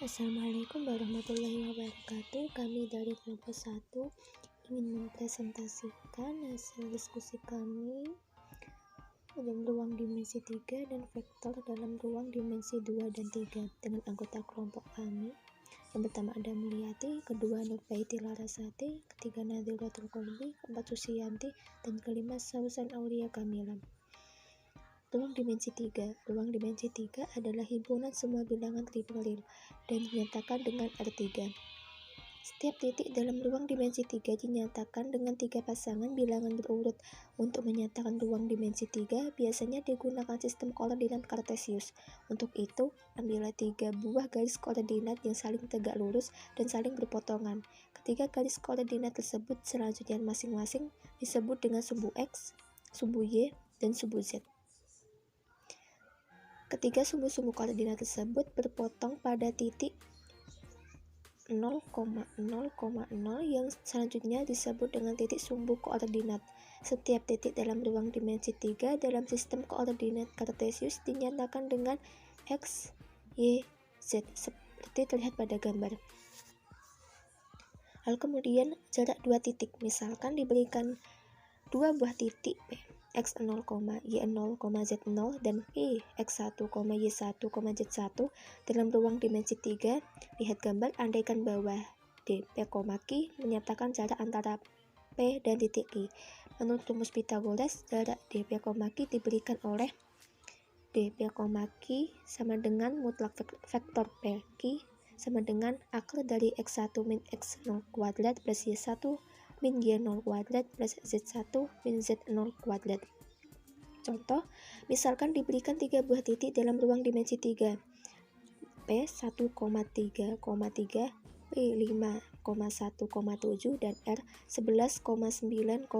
Assalamualaikum warahmatullahi wabarakatuh. Kami dari kelompok 1 ingin mempresentasikan hasil diskusi kami dalam ruang dimensi 3 dan vektor dalam ruang dimensi 2 dan 3 dengan anggota kelompok kami. Yang pertama ada Mulyati, kedua Nurbaiti Larasati, ketiga Nadiratul Kolbi, keempat Susiyanti, dan kelima Sausan Aulia Kamila. Ruang dimensi 3. Ruang dimensi 3 adalah himpunan semua bilangan triple dan dinyatakan dengan R3. Setiap titik dalam ruang dimensi 3 dinyatakan dengan 3 pasangan bilangan berurut. Untuk menyatakan ruang dimensi 3 biasanya digunakan sistem koordinat kartesius. Untuk itu, ambillah 3 buah garis koordinat yang saling tegak lurus dan saling berpotongan. Ketiga garis koordinat tersebut selanjutnya masing-masing disebut dengan sumbu X, sumbu Y, dan sumbu Z. Ketiga sumbu-sumbu koordinat tersebut berpotong pada titik 0,0,0 yang selanjutnya disebut dengan titik sumbu koordinat. Setiap titik dalam ruang dimensi 3 dalam sistem koordinat kartesius dinyatakan dengan X, Y, Z seperti terlihat pada gambar. Lalu kemudian jarak dua titik, misalkan diberikan dua buah titik P, X0, Y0, Z0 dan P, X1, Y1, Z1 dalam ruang dimensi 3. Lihat gambar, andaikan bahwa D, P, Q menyatakan jarak antara P dan titik Q. Menurut rumus Pythagoras, jarak D, P, Q diberikan oleh D, P, Q sama dengan mutlak vektor P, Q sama dengan akar dari X1 min X0 kuadrat plus Y1 min Y0 kuadrat plus Z1 min Z0 kuadrat. Contoh, misalkan diberikan 3 buah titik dalam ruang dimensi 3, P 1,3,3, P 5,1,7, dan R 11,9,9.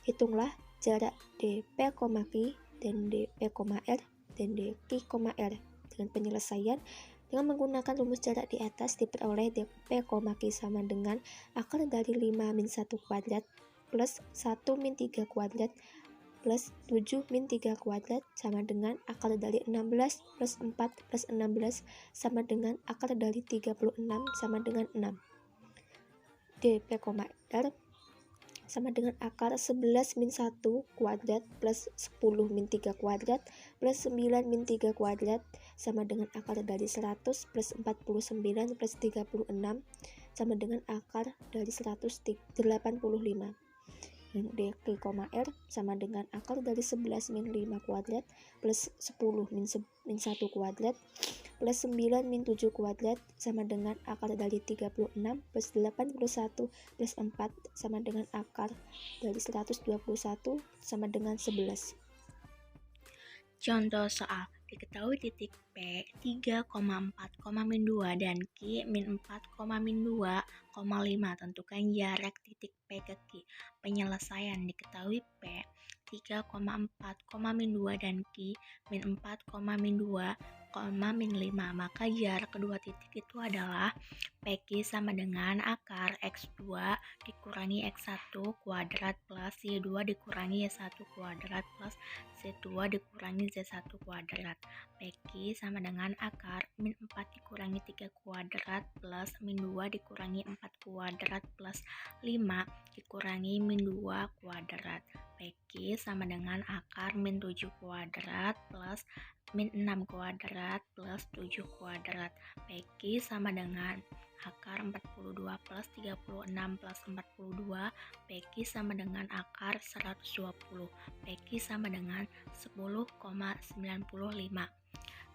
Hitunglah jarak D, P, Q dan D, P, R dan D, Q, R. Dengan penyelesaian dengan menggunakan rumus jarak di atas diperoleh D, P, Q sama dengan akar dari 5 min 1 kuadrat plus 1 min 3 kuadrat plus 7 min 3 kuadrat sama dengan akar dari 16 plus 4 plus 16 sama dengan akar dari 36 sama dengan 6. D, P, R sama dengan akar 11 min 1 kuadrat plus 10 min 3 kuadrat plus 9 min 3 kuadrat sama dengan akar dari 100 plus 49 plus 36 sama dengan akar dari 185. D, Q, R sama dengan akar dari 11 min 5 kuadrat plus 10 min 1 kuadrat plus 9 min 7 kuadrat sama dengan akar dari 36 plus 81 plus 4 sama dengan akar dari 121 sama dengan 11. Contoh soal, diketahui titik P 3,4,2 dan Q min 4,2,5. Tentukan jarak titik P ke Q. Penyelesaian, diketahui P 3,4,2 dan Q min 4,2,5. Maka jarak kedua titik itu adalah PQ sama dengan akar X2 dikurangi X1 kuadrat plus Y2 dikurangi Y1 kuadrat plus Z2 dikurangi Z1 kuadrat. PQ sama dengan akar min 4 dikurangi 3 kuadrat plus min 2 dikurangi 4 kuadrat plus 5 dikurangi min 2 kuadrat. PQ sama dengan akar min 7 kuadrat plus min 6 kuadrat plus 7 kuadrat. PQ sama dengan akar 42 plus 36 plus 42. PQ sama dengan akar 120. PQ sama dengan 10,95.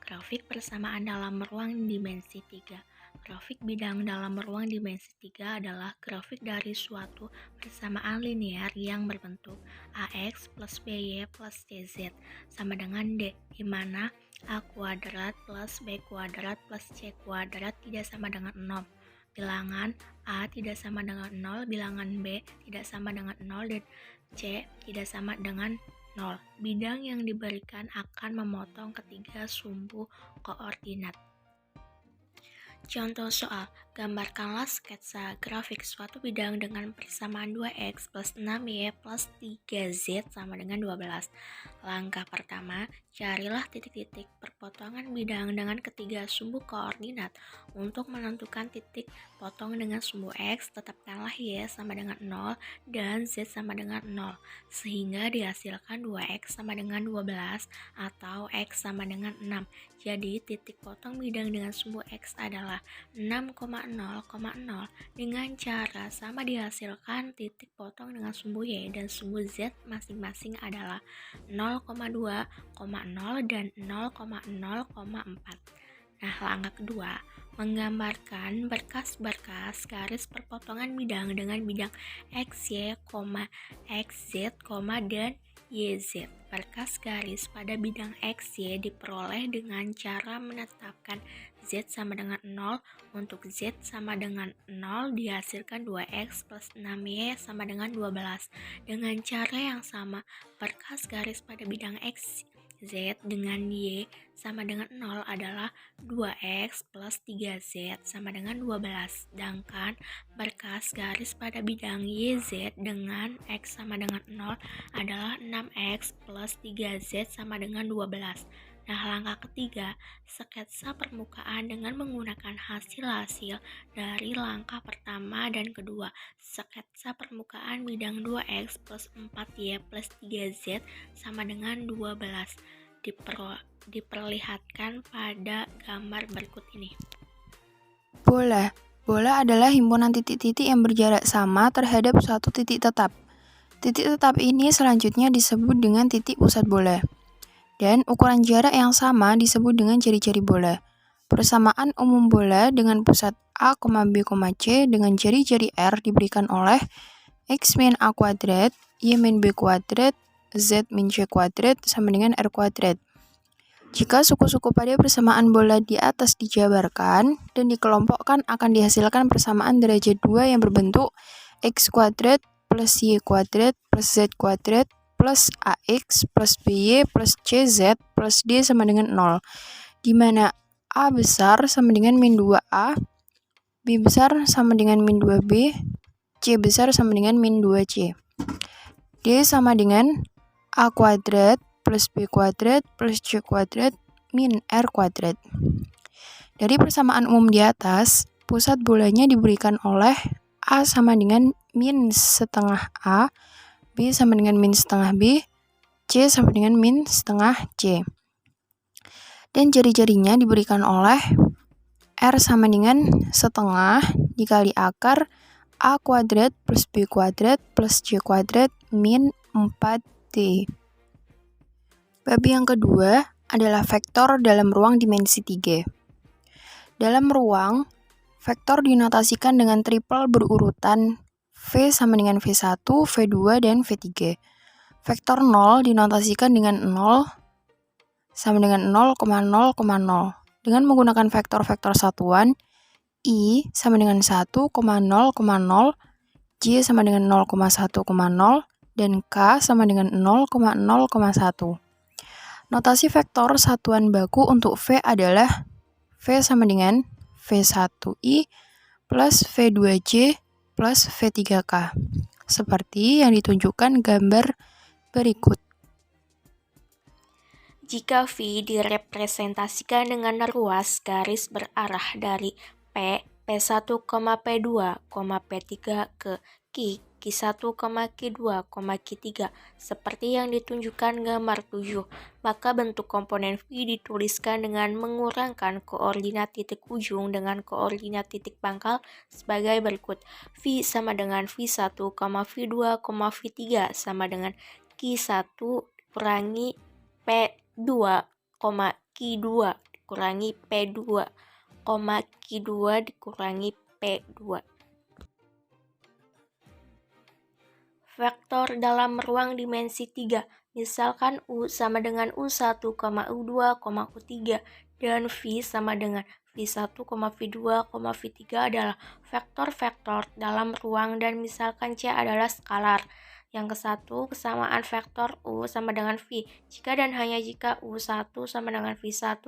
Grafik persamaan dalam ruang dimensi 3. Grafik bidang dalam ruang dimensi 3 adalah grafik dari suatu persamaan linear yang berbentuk AX plus BY plus CZ sama dengan D, di mana A kuadrat plus B kuadrat plus C kuadrat tidak sama dengan 0. Bilangan A tidak sama dengan 0, bilangan B tidak sama dengan 0, dan C tidak sama dengan 0. Bidang yang diberikan akan memotong ketiga sumbu koordinat. Contoh soal, gambarkanlah sketsa grafik suatu bidang dengan persamaan 2x plus 6y plus 3z sama dengan 12. Langkah pertama, carilah titik-titik perpotongan bidang dengan ketiga sumbu koordinat. Untuk menentukan titik potong dengan sumbu x, tetapkanlah y sama dengan 0 dan z sama dengan 0, sehingga dihasilkan 2x sama dengan 12 atau x sama dengan 6. Jadi, titik potong bidang dengan sumbu x adalah 6,0,0 dengan cara sama dihasilkan titik potong dengan sumbu y dan sumbu z masing-masing adalah 0,2,0 dan 0,0,4. Nah, langkah kedua, menggambarkan berkas-berkas garis perpotongan bidang dengan bidang XY, XZ, dan YZ. Berkas garis pada bidang XY diperoleh dengan cara menetapkan Z sama dengan 0. Untuk Z sama dengan 0 dihasilkan 2x plus 6y sama dengan 12. Dengan cara yang sama, berkas garis pada bidang X Z dengan Y sama dengan 0 adalah 2x plus 3z sama dengan 12. Sedangkan berkas garis pada bidang YZ dengan X sama dengan 0 adalah 6x plus 3z sama dengan 12. Nah, langkah ketiga, sketsa permukaan dengan menggunakan hasil-hasil dari langkah pertama dan kedua. Sketsa permukaan bidang 2x plus 4y plus 3z sama dengan 12 diperlihatkan pada gambar berikut ini. Bola. Bola adalah himpunan titik-titik yang berjarak sama terhadap suatu titik tetap. Titik tetap ini selanjutnya disebut dengan titik pusat bola. Dan ukuran jarak yang sama disebut dengan jari-jari bola. Persamaan umum bola dengan pusat A, B, C dengan jari-jari R diberikan oleh X min A kuadrat, Y min B kuadrat, Z min C kuadrat sama dengan R kuadrat. Jika suku-suku pada persamaan bola di atas dijabarkan dan dikelompokkan akan dihasilkan persamaan derajat 2 yang berbentuk X kuadrat plus Y kuadrat plus Z kuadrat plus AX plus BY plus CZ plus D sama dengan 0, di mana A besar sama dengan min 2A, B besar sama dengan min 2B, C besar sama dengan min 2C. D sama dengan A kuadrat plus B kuadrat plus C kuadrat min R kuadrat. Dari persamaan umum di atas, pusat bolanya diberikan oleh A sama dengan min setengah A, B sama dengan min setengah B, C sama dengan min setengah C. Dan jari-jarinya diberikan oleh R sama dengan setengah dikali akar A kuadrat plus B kuadrat plus C kuadrat min 4D. Bab yang kedua adalah vektor dalam ruang dimensi 3. Dalam ruang, vektor dinotasikan dengan triple berurutan V sama dengan V1, V2, dan V3. Vektor 0 dinotasikan dengan 0 sama dengan 0,0,0. Dengan menggunakan vektor-vektor satuan, I sama dengan 1,0,0, J sama dengan 0,1,0, dan K sama dengan 0,0,1. Notasi vektor satuan baku untuk V adalah V sama dengan V1I plus V2J plus V3K, seperti yang ditunjukkan gambar berikut. Jika V direpresentasikan dengan ruas garis berarah dari P1, P2, P3 ke Q1, Q2, Q3 seperti yang ditunjukkan gambar 7, maka bentuk komponen V dituliskan dengan mengurangkan koordinat titik ujung dengan koordinat titik pangkal sebagai berikut. V sama dengan V1, V2, V3 sama dengan Q1 kurangi P2, Q2 dikurangi P2, Q2 dikurangi P2. Vektor dalam ruang dimensi 3, misalkan U sama dengan U1, U2, U3, dan V sama dengan V1, V2, V3 adalah vektor-vektor dalam ruang dan misalkan C adalah skalar. Yang ke-1, kesamaan vektor U sama dengan V. Jika dan hanya jika U1 sama dengan V1,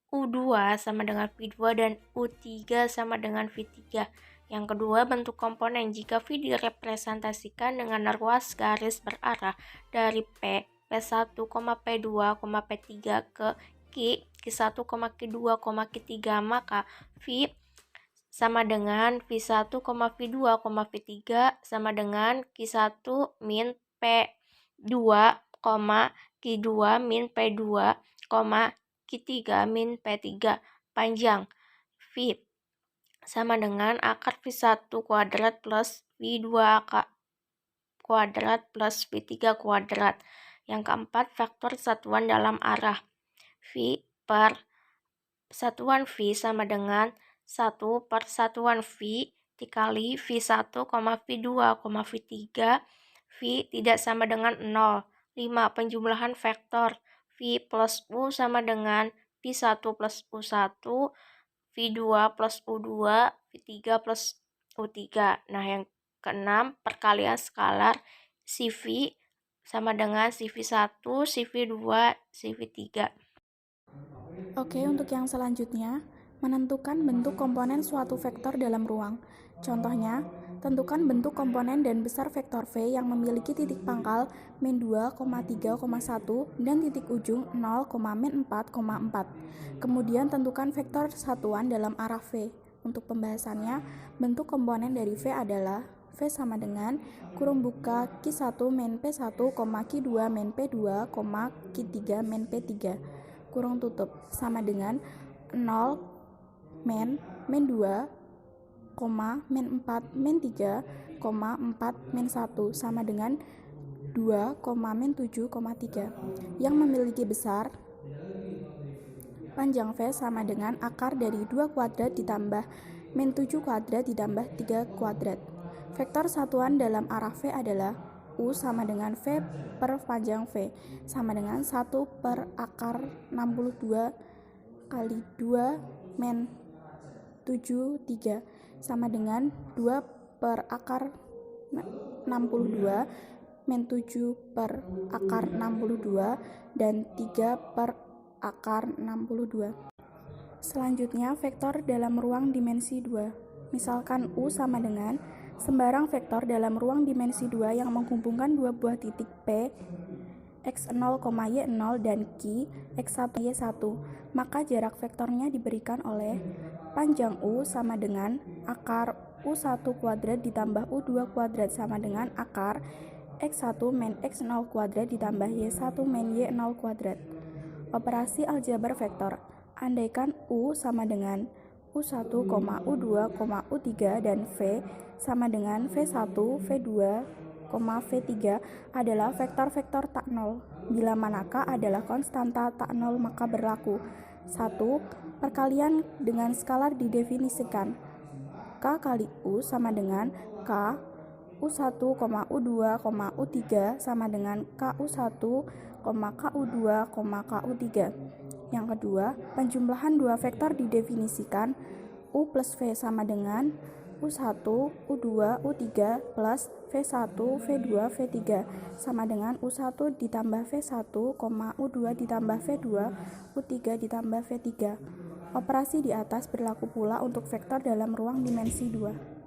U2 sama dengan V2 dan U3 sama dengan V3. Yang kedua, bentuk komponen. Jika V direpresentasikan dengan ruas garis berarah dari P1, P2, P3 ke Q1, Q2, Q3, maka V sama dengan V1, V2, V3 sama dengan Q1 min P2, Q2 min P2, Q3 min P3. Panjang V sama dengan akar V1 kuadrat plus V2 kuadrat plus V3 kuadrat. Yang keempat, vektor satuan dalam arah. V per satuan V sama dengan 1 per satuan V dikali V1, V2, V3. V tidak sama dengan 0. 5. Penjumlahan vektor. V plus U sama dengan V1 plus U1, V2 plus U2, V3 plus U3. Nah, yang keenam, perkalian skalar CV sama dengan CV1, CV2, CV3. Oke, untuk yang selanjutnya, menentukan bentuk komponen suatu vektor dalam ruang. Contohnya, tentukan bentuk komponen dan besar vektor V yang memiliki titik pangkal min 2, 3,1 dan titik ujung 0, min 4,4. Kemudian tentukan vektor satuan dalam arah V. Untuk pembahasannya, bentuk komponen dari V adalah V sama dengan kurung buka Q1 min P1, Q2 min P2, Q3 min P3. Kurung tutup sama dengan 0 min 2, min 4, min 3, 4, min 1 sama dengan 2, min 7,3 yang memiliki besar panjang V sama dengan akar dari 2 kuadrat ditambah min 7 kuadrat ditambah 3 kuadrat. Vektor satuan dalam arah V adalah U sama dengan V per panjang V sama dengan 1 per akar 62 kali 2 min 7, 3 sama dengan 2 per akar 62 min 7 per akar 62 dan 3 per akar 62. Selanjutnya, vektor dalam ruang dimensi 2. Misalkan U sama dengan sembarang vektor dalam ruang dimensi 2 yang menghubungkan dua buah titik P, X0, Y0 dan Q, X1, Y1. Maka jarak vektornya diberikan oleh panjang U sama dengan akar U1 kuadrat ditambah U2 kuadrat sama dengan akar X1 min X0 kuadrat ditambah Y1 min Y0 kuadrat. Operasi aljabar vektor. Andaikan U sama dengan U1, U2, U3 dan V sama dengan V1, V2, V3 adalah vektor-vektor tak nol. Bila mana K adalah konstanta tak nol maka berlaku 1. Perkalian dengan skalar didefinisikan. K kali U sama dengan K U1, U2, U3 sama dengan KU1, KU2, KU3. Yang kedua, penjumlahan dua vektor didefinisikan. U plus V sama dengan U1, U2, U3 plus V1, V2, V3 sama dengan U1 ditambah V1, U2 ditambah V2, U3 ditambah V3. Operasi di atas berlaku pula untuk vektor dalam ruang dimensi 2.